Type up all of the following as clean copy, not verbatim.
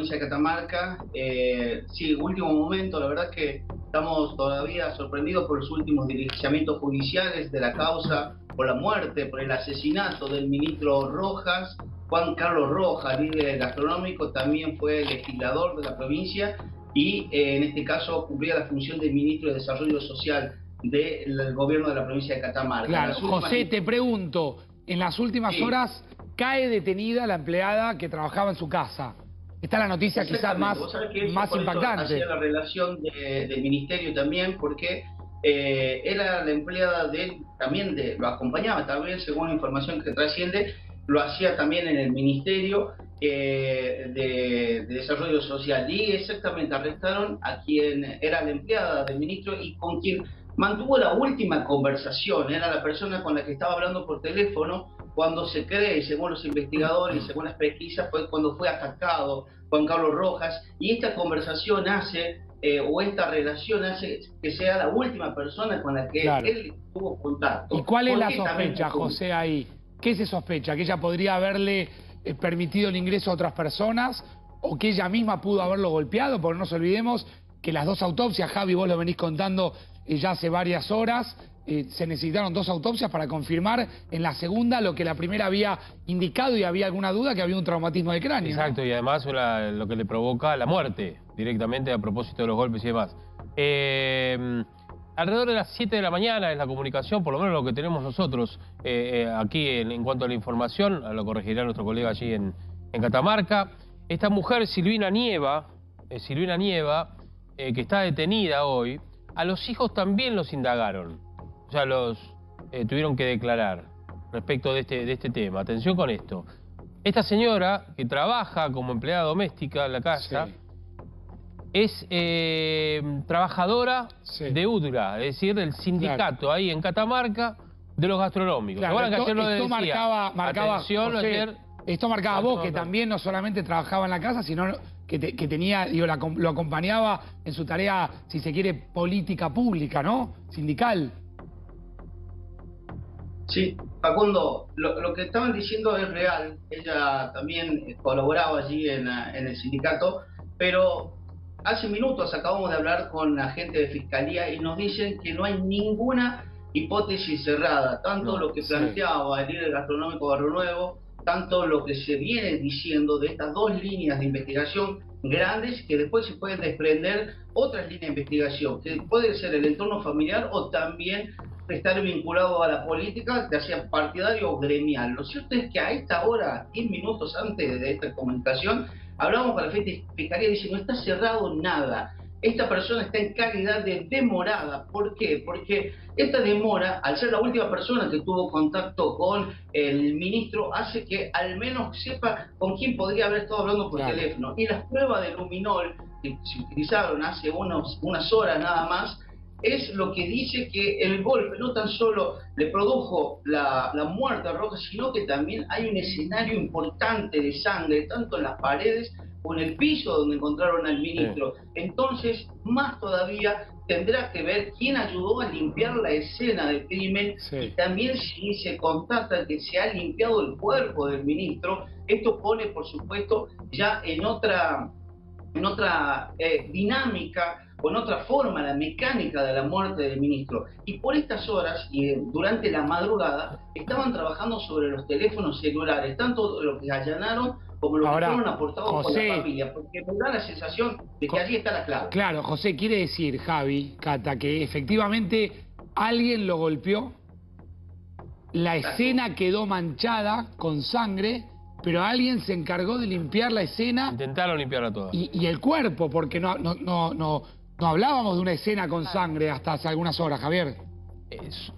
provincia de Catamarca. Sí, último momento, la verdad que estamos todavía sorprendidos por los últimos diligenciamientos judiciales de la causa por la muerte, por el asesinato del ministro Rojas. Juan Carlos Rojas, líder gastronómico, también fue legislador de la provincia y en este caso cumplía la función de ministro de Desarrollo Social del gobierno de la provincia de Catamarca. Claro, José, te pregunto, en las últimas horas cae detenida la empleada que trabajaba en su casa. Esta es la noticia quizás más impactante. Hacía la relación del ministerio también, porque era la empleada de él, también lo acompañaba también, según la información que trasciende, lo hacía también en el Ministerio de Desarrollo Social. Y exactamente arrestaron a quien era la empleada del ministro y con quien mantuvo la última conversación. Era la persona con la que estaba hablando por teléfono cuando se cree, según los investigadores y según las pesquisas, fue cuando fue atacado Juan Carlos Rojas. Y esta conversación hace, o esta relación hace que sea la última persona con la que él tuvo contacto. ¿Y cuál es la sospecha, José, ahí? ¿Qué se sospecha? ¿Que ella podría haberle permitido el ingreso a otras personas o que ella misma pudo haberlo golpeado? Porque no nos olvidemos que las dos autopsias, Javi, vos lo venís contando ya hace varias horas, se necesitaron 2 autopsias para confirmar en la segunda lo que la primera había indicado y había alguna duda que había un traumatismo de cráneo. Exacto, ¿no? Y además lo que le provoca la muerte, directamente a propósito de los golpes y demás. Alrededor de las 7 de la mañana es la comunicación, por lo menos lo que tenemos nosotros aquí en cuanto a la información, lo corregirá nuestro colega allí en Catamarca. Esta mujer, Silvina Nieva, que está detenida hoy, a los hijos también los indagaron. O sea, los tuvieron que declarar respecto de este tema. Atención con esto. Esta señora, que trabaja como empleada doméstica en la casa, es trabajadora de UDGRA, es decir, del sindicato ahí en Catamarca de los gastronómicos. Claro, Ahora que ayer lo decía, marcaba atención, José, ayer, esto marcaba vos, que también no solamente trabajaba en la casa, sino que tenía, digo, lo acompañaba en su tarea, si se quiere, política pública, ¿no? Sindical. Sí, Facundo, lo que estaban diciendo es real. Ella también colaboraba allí en el sindicato, pero hace minutos acabamos de hablar con la gente de Fiscalía y nos dicen que no hay ninguna hipótesis cerrada, tanto lo que planteaba el líder gastronómico Barrio Nuevo, tanto lo que se viene diciendo de estas 2 líneas de investigación grandes, que después se pueden desprender otras líneas de investigación, que puede ser el entorno familiar o también estar vinculado a la política, ya sea partidario o gremial. Lo cierto es que a esta hora, 10 minutos antes de esta comunicación, hablamos con la Fiscalía y dice, no está cerrado nada. Esta persona está en calidad de demorada. ¿Por qué? Porque esta demora, al ser la última persona que tuvo contacto con el ministro, hace que al menos sepa con quién podría haber estado hablando por teléfono. Y las pruebas de luminol que se utilizaron hace unas horas nada más, es lo que dice que el golpe no tan solo le produjo la muerte a Rojas, sino que también hay un escenario importante de sangre, tanto en las paredes o en el piso donde encontraron al ministro. Entonces, más todavía, tendrá que ver quién ayudó a limpiar la escena del crimen y también si se constata que se ha limpiado el cuerpo del ministro. Esto pone, por supuesto, ya en otra dinámica, con otra forma, la mecánica de la muerte del ministro. Y por estas horas, y durante la madrugada, estaban trabajando sobre los teléfonos celulares, tanto lo que allanaron como lo que fueron aportados por la familia, porque me da la sensación de que allí está la clave. Claro, José, quiere decir, Javi, Cata, que efectivamente alguien lo golpeó, la escena quedó manchada con sangre, pero alguien se encargó de limpiar la escena. Intentaron limpiarla toda. Y el cuerpo, porque no hablábamos de una escena con sangre hasta hace algunas horas, Javier.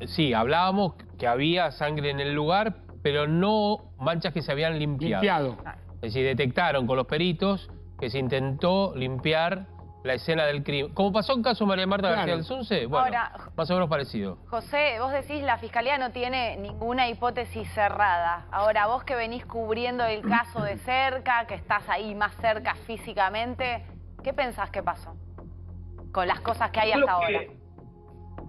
Sí, hablábamos que había sangre en el lugar, pero no manchas que se habían limpiado. Es decir, detectaron con los peritos que se intentó limpiar la escena del crimen. Como pasó en caso de María Marta García del Sunce, bueno, ahora, más o menos parecido. José, vos decís la Fiscalía no tiene ninguna hipótesis cerrada. Ahora, vos que venís cubriendo el caso de cerca, que estás ahí más cerca físicamente, ¿qué pensás que pasó con las cosas que hay hasta ahora?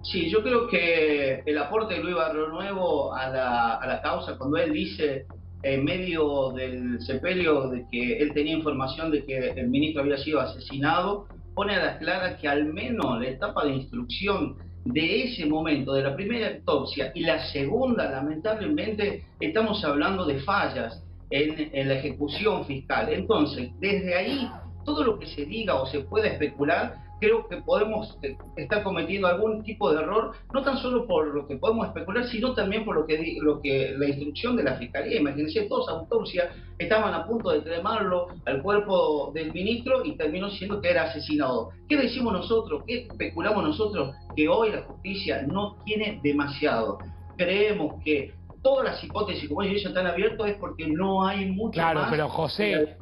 Sí, yo creo que el aporte de Luis Barrio Nuevo a la causa, cuando él dice en medio del sepelio de que él tenía información de que el ministro había sido asesinado, pone a las claras que al menos la etapa de instrucción de ese momento, de la primera autopsia y la segunda, lamentablemente, estamos hablando de fallas en la ejecución fiscal. Entonces, desde ahí, todo lo que se diga o se pueda especular, creo que podemos estar cometiendo algún tipo de error, no tan solo por lo que podemos especular, sino también por lo que la instrucción de la Fiscalía. Imagínense, dos autopsias estaban a punto de cremarlo al cuerpo del ministro y terminó siendo que era asesinado. ¿Qué decimos nosotros? ¿Qué especulamos nosotros? Que hoy la justicia no tiene demasiado. Creemos que todas las hipótesis, como ellos están abiertos, es porque no hay mucho claro, más. Pero José,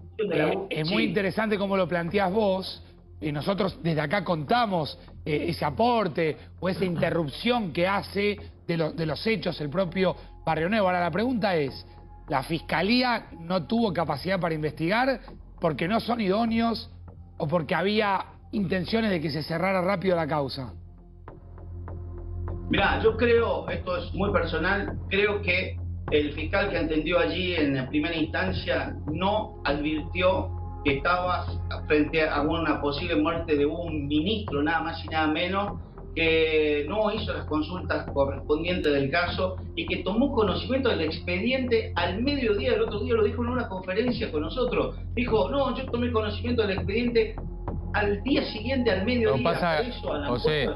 es muy interesante cómo lo planteás vos. Y nosotros desde acá contamos ese aporte o esa interrupción que hace de los hechos el propio Barrio Nuevo. Ahora la pregunta es, ¿la Fiscalía no tuvo capacidad para investigar porque no son idóneos o porque había intenciones de que se cerrara rápido la causa? Mirá, yo creo, esto es muy personal, creo que el fiscal que atendió allí en primera instancia no advirtió que estaba frente a una posible muerte de un ministro, nada más y nada menos, que no hizo las consultas correspondientes del caso y que tomó conocimiento del expediente al mediodía. El otro día lo dijo en una conferencia con nosotros. Dijo, no, yo tomé conocimiento del expediente al día siguiente, al mediodía. No pasa, José,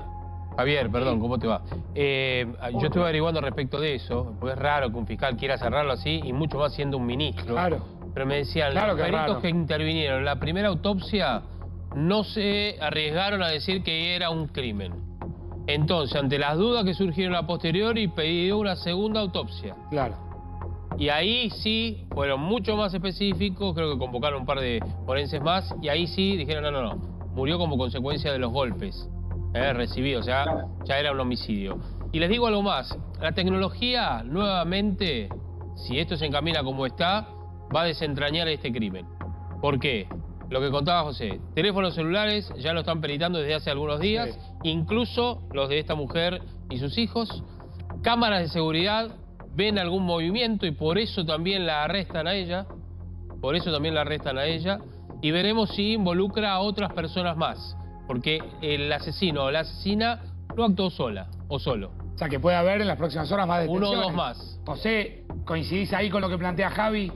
Javier, perdón, ¿cómo te va? Yo estuve averiguando respecto de eso, porque es raro que un fiscal quiera cerrarlo así, y mucho más siendo un ministro. Claro. Pero me decían, claro, los peritos que intervinieron en la primera autopsia no se arriesgaron a decir que era un crimen. Entonces, ante las dudas que surgieron a posteriori, pidió una segunda autopsia. Claro. Y ahí sí fueron mucho más específicos, creo que convocaron un par de forenses más, y ahí sí dijeron, no, murió como consecuencia de los golpes recibidos, o sea, ya era un homicidio. Y les digo algo más, la tecnología, nuevamente, si esto se encamina como está, va a desentrañar este crimen. ¿Por qué? Lo que contaba José, teléfonos celulares ya lo están peritando desde hace algunos días, sí. Incluso los de esta mujer y sus hijos. Cámaras de seguridad ven algún movimiento y por eso también la arrestan a ella. Y veremos si involucra a otras personas más. Porque el asesino o la asesina no actuó sola o solo. O sea que puede haber en las próximas horas más detenciones. Uno o dos más. José, ¿coincidís ahí con lo que plantea Javi?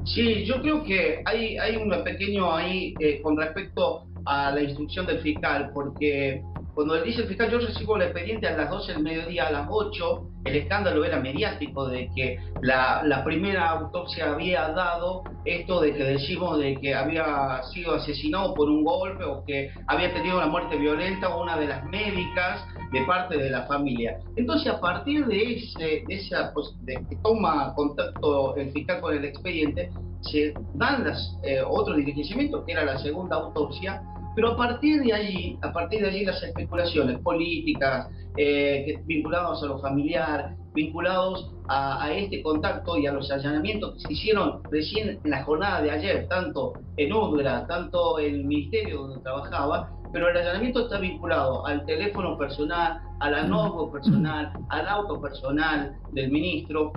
Sí, yo creo que hay un pequeño ahí con respecto a la instrucción del fiscal, porque cuando él dice el fiscal, yo recibo el expediente a las 12 del mediodía, a las 8, el escándalo era mediático de que la primera autopsia había dado esto de que decimos de que había sido asesinado por un golpe o que había tenido una muerte violenta o una de las médicas de parte de la familia. Entonces, a partir de que toma contacto el fiscal con el expediente, se dan otro dirigimiento, que era la segunda autopsia, pero a partir de allí las especulaciones políticas, vinculados a lo familiar, vinculados a este contacto y a los allanamientos que se hicieron recién en la jornada de ayer, tanto en UDRA, tanto en el ministerio donde trabajaba, pero el allanamiento está vinculado al teléfono personal, a la notebook personal, al auto personal del ministro,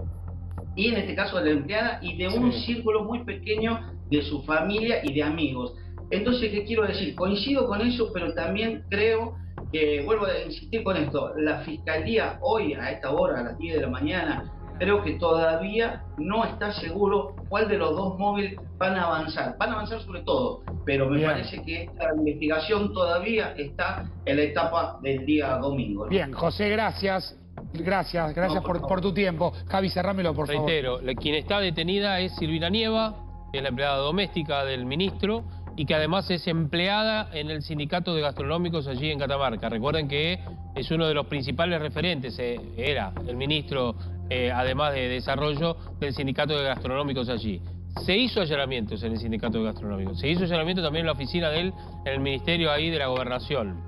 y en este caso de la empleada, y de un círculo muy pequeño de su familia y de amigos. Entonces, ¿qué quiero decir? Coincido con eso, pero también creo que, vuelvo a insistir con esto, la Fiscalía hoy, a esta hora, a las 10 de la mañana, creo que todavía no está seguro cuál de los dos móviles van a avanzar. Van a avanzar sobre todo, pero me parece que esta investigación todavía está en la etapa del día domingo, ¿no? Bien, José, gracias. Gracias por tu tiempo. Javi, cerrámelo, por favor. Reitero, quien está detenida es Silvina Nieva, que es la empleada doméstica del ministro, y que además es empleada en el sindicato de gastronómicos allí en Catamarca. Recuerden que es uno de los principales referentes, era el ministro, además de desarrollo, del sindicato de gastronómicos allí. Se hizo allanamientos en el sindicato de gastronómicos, se hizo allanamiento también en la oficina de él, en el ministerio ahí de la gobernación.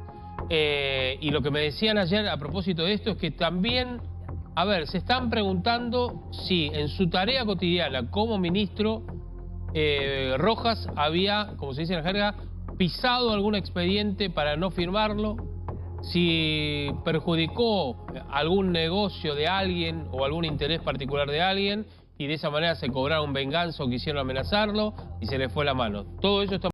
Y lo que me decían ayer a propósito de esto es que también, a ver, se están preguntando si en su tarea cotidiana como ministro Rojas había, como se dice en la jerga, pisado algún expediente para no firmarlo, si perjudicó algún negocio de alguien o algún interés particular de alguien, y de esa manera se cobraron venganza o quisieron amenazarlo y se le fue la mano. Todo eso está